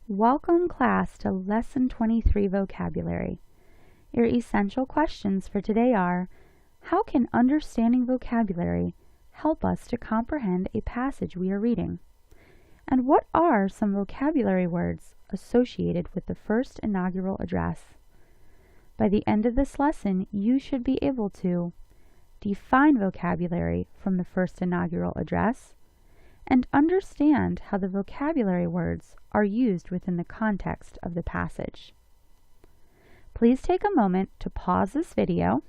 Welcome class to Lesson 23 Vocabulary. Your essential questions for today are, how can understanding vocabulary help us to comprehend a passage we are reading? And what are some vocabulary words associated with the first inaugural address? By the end of this lesson, you should be able to define vocabulary from the first inaugural address, and understand how the vocabulary words are used within the context of the passage. Please take a moment to pause this video,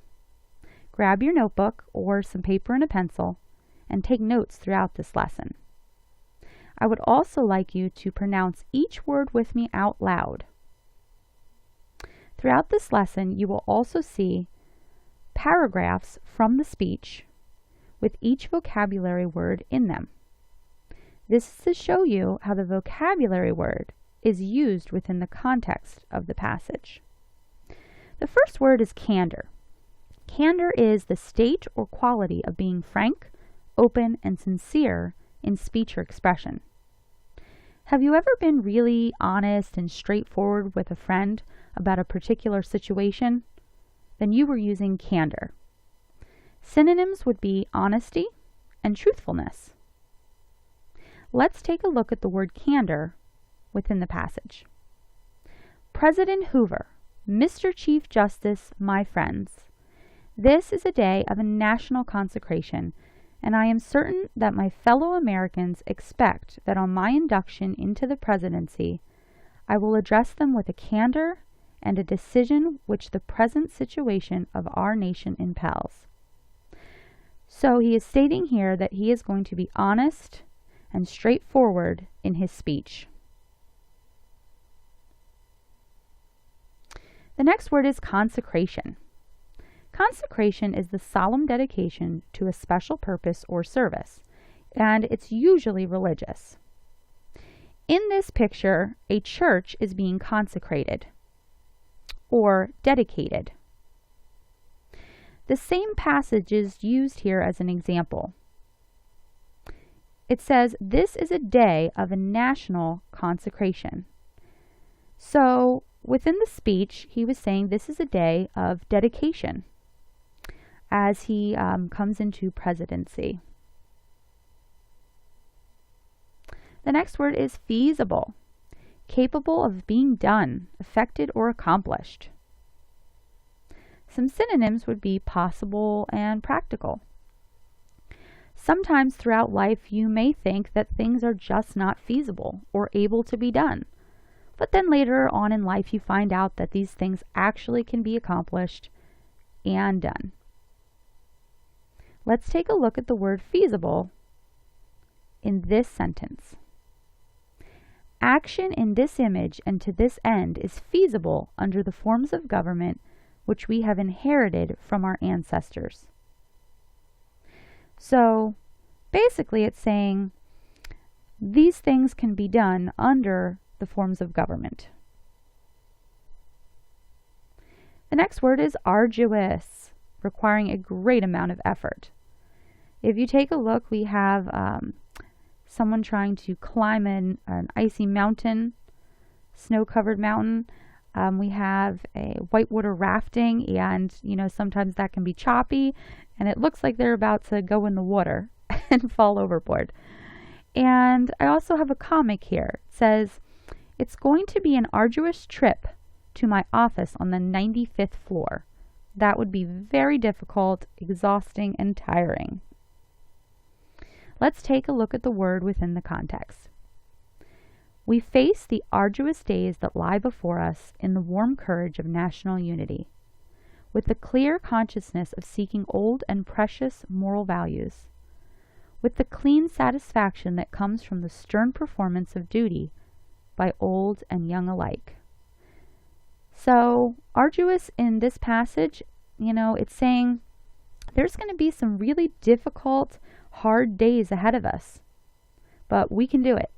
grab your notebook or some paper and a pencil, and take notes throughout this lesson. I would also like you to pronounce each word with me out loud. Throughout this lesson, you will also see paragraphs from the speech with each vocabulary word in them. This is to show you how the vocabulary word is used within the context of the passage. The first word is candor. Candor is the state or quality of being frank, open, and sincere in speech or expression. Have you ever been really honest and straightforward with a friend about a particular situation? Then you were using candor. Synonyms would be honesty and truthfulness. Let's take a look at the word candor within the passage. President Hoover, Mr. Chief Justice, my friends. This is a day of a national consecration, and I am certain that my fellow Americans expect that on my induction into the presidency, I will address them with a candor and a decision which the present situation of our nation impels. So he is stating here that he is going to be honest and straightforward in his speech. The next word is consecration. Consecration is the solemn dedication to a special purpose or service, and it's usually religious. In this picture, a church is being consecrated or dedicated. The same passage is used here as an example. It says, this is a day of a national consecration. So within the speech, he was saying this is a day of dedication as he comes into presidency. The next word is feasible, capable of being done, effected, or accomplished. Some synonyms would be possible and practical. Sometimes throughout life you may think that things are just not feasible or able to be done. But then later on in life you find out that these things actually can be accomplished and done. Let's take a look at the word feasible in this sentence. Action in this image and to this end is feasible under the forms of government which we have inherited from our ancestors. So basically it's saying these things can be done under the forms of government. The next word is arduous, requiring a great amount of effort. If you take a look, we have someone trying to climb an icy mountain, snow-covered mountain. We have a whitewater rafting, and sometimes that can be choppy, and it looks like they're about to go in the water and fall overboard. And I also have a comic here. It says, it's going to be an arduous trip to my office on the 95th floor. That would be very difficult, exhausting, and tiring. Let's take a look at the word within the context. We face the arduous days that lie before us in the warm courage of national unity, with the clear consciousness of seeking old and precious moral values, with the clean satisfaction that comes from the stern performance of duty by old and young alike. So, arduous in this passage, it's saying there's going to be some really difficult, hard days ahead of us, but we can do it.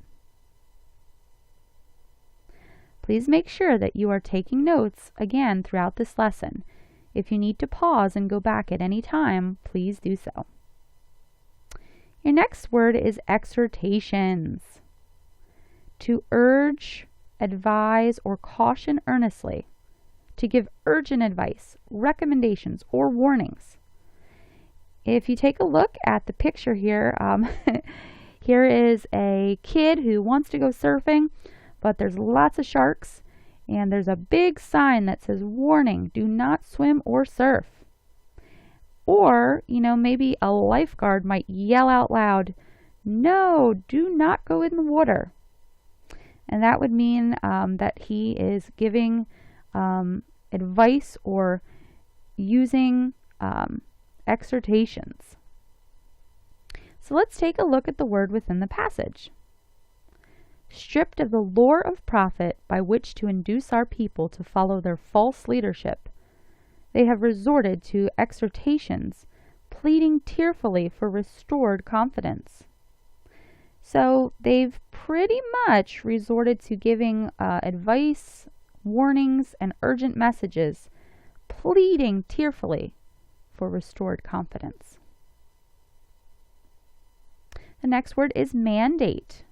Please make sure that you are taking notes again throughout this lesson. If you need to pause and go back at any time, please do so. Your next word is exportations. To urge advise, or caution earnestly, to give urgent advice, recommendations, or warnings. If you take a look at the picture here, here is a kid who wants to go surfing, but there's lots of sharks, and there's a big sign that says, "Warning, do not swim or surf." Or, maybe a lifeguard might yell out loud, "No, do not go in the water." And that would mean that he is giving advice or using exhortations. So let's take a look at the word within the passage. Stripped of the lore of profit by which to induce our people to follow their false leadership, they have resorted to exhortations, pleading tearfully for restored confidence. So they've pretty much resorted to giving advice, warnings, and urgent messages, pleading tearfully for restored confidence. The next word is mandate.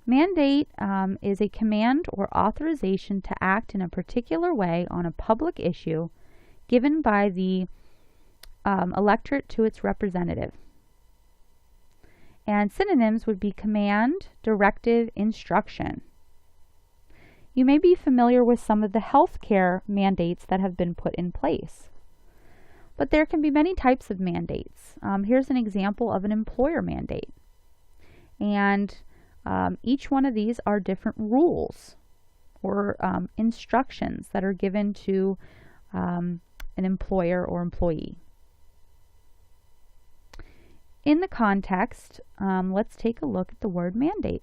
Mandate is a command or authorization to act in a particular way on a public issue given by the electorate to its representative. And synonyms would be command, directive, instruction. You may be familiar with some of the healthcare mandates that have been put in place. But there can be many types of mandates. Here's an example of an employer mandate. And each one of these are different rules or instructions that are given to an employer or employee. In the context, let's take a look at the word mandate.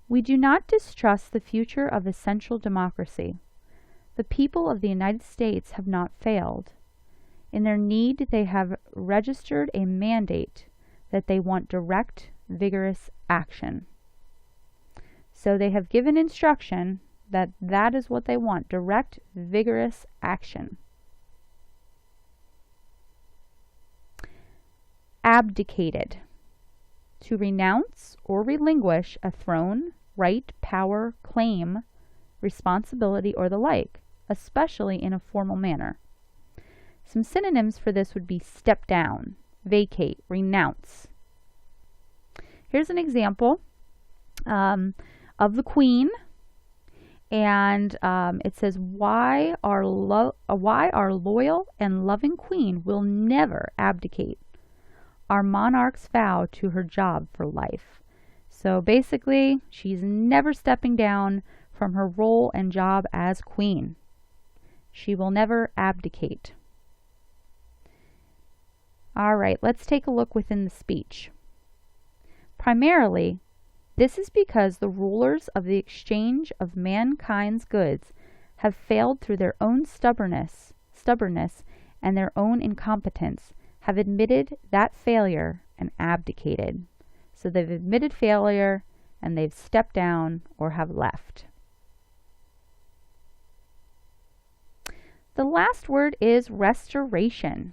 We do not distrust the future of essential democracy. The people of the United States have not failed. In their need, they have registered a mandate that they want direct, vigorous action. So they have given instruction that that is what they want, direct, vigorous action. Abdicated. To renounce or relinquish a throne, right, power, claim, responsibility, or the like, especially in a formal manner. Some synonyms for this would be step down, vacate, renounce. Here's an example of the Queen, and it says, why our loyal and loving Queen will never abdicate. Our monarch's vow to her job for life. So basically, she's never stepping down from her role and job as Queen. She will never abdicate. All right, let's take a look within the speech. Primarily, this is because the rulers of the exchange of mankind's goods have failed through their own stubbornness and their own incompetence, have admitted that failure and abdicated. So they've admitted failure and they've stepped down or have left. The last word is restoration.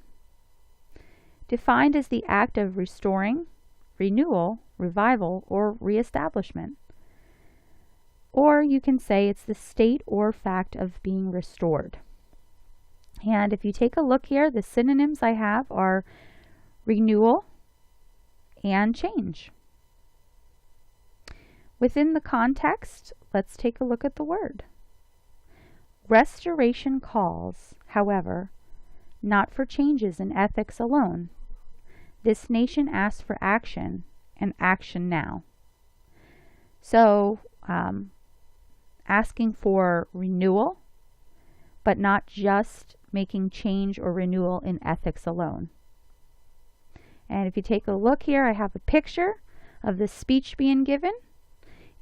Defined as the act of restoring, renewal, revival, or reestablishment. Or you can say it's the state or fact of being restored. And if you take a look here, the synonyms I have are renewal and change. Within the context, let's take a look at the word. Restoration calls, however, not for changes in ethics alone. This nation asks for action, and action now. So, asking for renewal, but not just making change or renewal in ethics alone. And if you take a look here, I have a picture of the speech being given,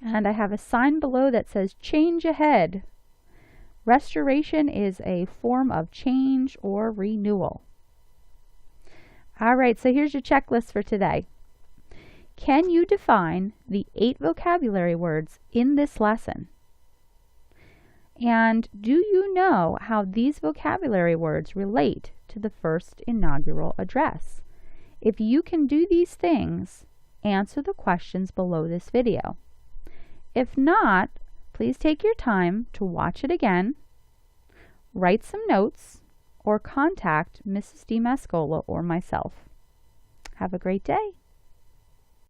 and I have a sign below that says change ahead. Restoration is a form of change or renewal. All right, so here's your checklist for today. Can you define the 8 vocabulary words in this lesson? And do you know how these vocabulary words relate to the first inaugural address? If you can do these things, answer the questions below this video. If not, please take your time to watch it again, write some notes, or contact Mrs. DiMascola or myself. Have a great day.